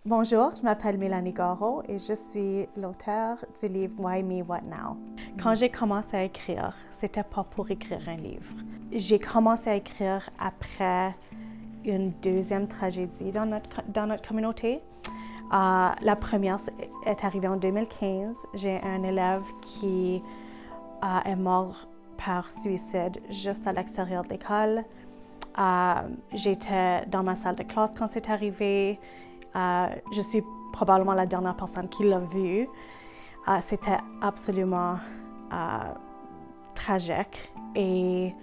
Bonjour, je m'appelle Mélanie Goro et je suis l'auteure du livre Why Me, What Now. Quand j'ai commencé à écrire, c'était pas pour écrire un livre. J'ai commencé à écrire après une deuxième tragédie dans notre communauté. La première est arrivée en 2015. J'ai un élève qui est mort par suicide juste à l'extérieur de l'école. J'étais dans ma salle de classe quand c'est arrivé. Je suis probablement la dernière personne qui l'a vu. C'était absolument tragique. Et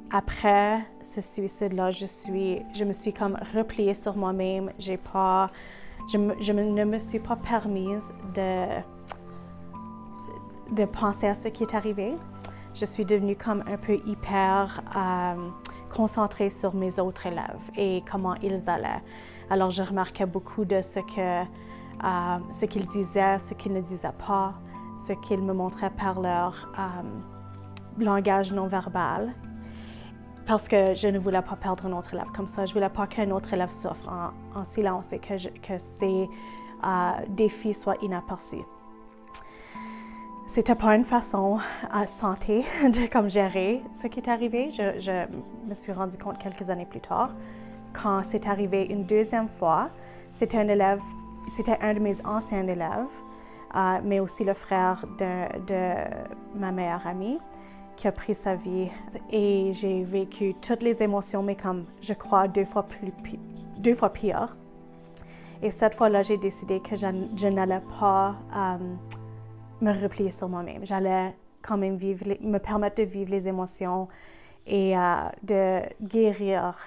après ce suicide-là, je me suis comme repliée sur moi-même. Je ne me suis pas permise de penser à ce qui est arrivé. Je suis devenue comme un peu hyper concentrée sur mes autres élèves et comment ils allaient. Alors, je remarquais beaucoup de ce qu'ils disaient, ce qu'ils ne disaient pas, ce qu'ils me montraient par leur langage non verbal. Parce que je ne voulais pas perdre un autre élève comme ça. Je ne voulais pas qu'un autre élève souffre en silence et que ces défis soient inaperçus. C'était pas une façon santé de comme gérer ce qui est arrivé. Je me suis rendu compte quelques années plus tard. Quand c'est arrivé une deuxième fois, c'était un de mes anciens élèves, mais aussi le frère de ma meilleure amie qui a pris sa vie. Et j'ai vécu toutes les émotions, mais comme je crois deux fois pire. Et cette fois-là, j'ai décidé que je n'allais pas me replier sur moi-même. J'allais quand même me permettre de vivre les émotions et de guérir.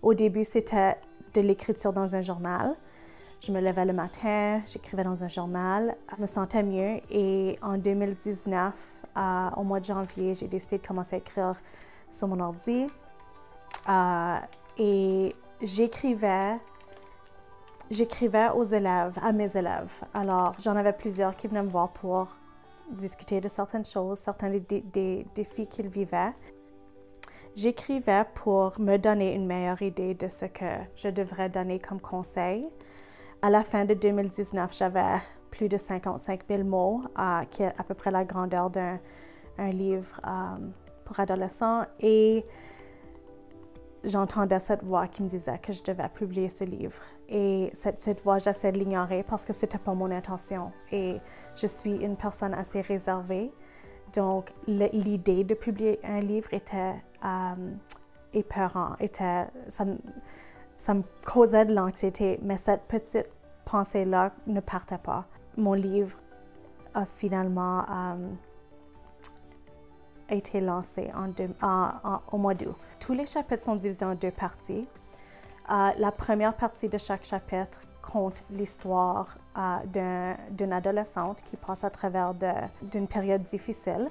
Au début, c'était de l'écriture dans un journal. Je me levais le matin, j'écrivais dans un journal, je me sentais mieux. Et en 2019, au mois de janvier, j'ai décidé de commencer à écrire sur mon ordi. Et j'écrivais aux élèves, à mes élèves. Alors, j'en avais plusieurs qui venaient me voir pour discuter de certaines choses, certains des défis qu'ils vivaient. J'écrivais pour me donner une meilleure idée de ce que je devrais donner comme conseil. À la fin de 2019, j'avais plus de 55 000 mots, qui est à peu près la grandeur d'un livre pour adolescents. Et j'entendais cette voix qui me disait que je devais publier ce livre. Et cette voix, j'essaie de l'ignorer parce que ce n'était pas mon intention. Et je suis une personne assez réservée. Donc, l'idée de publier un livre était épeurant. Ça me causait de l'anxiété, mais cette petite pensée-là ne partait pas. Mon livre a finalement été lancé au mois d'août. Tous les chapitres sont divisés en deux parties. La première partie de chaque chapitre compte l'histoire d'une adolescente qui passe à travers d'une période difficile.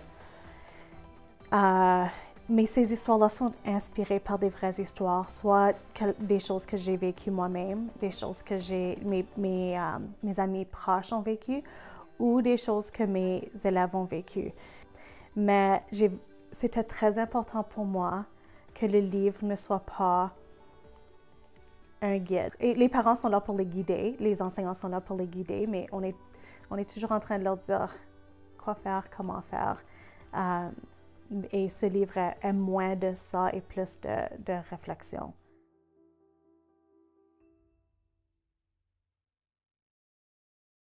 Mais ces histoires-là sont inspirées par des vraies histoires, soit des choses que j'ai vécues moi-même, des choses que mes amis proches ont vécues, ou des choses que mes élèves ont vécues. Mais c'était très important pour moi que le livre ne soit pas un guide. Et les parents sont là pour les guider, les enseignants sont là pour les guider, mais on est toujours en train de leur dire quoi faire, comment faire. Et ce livre est moins de ça et plus de réflexion.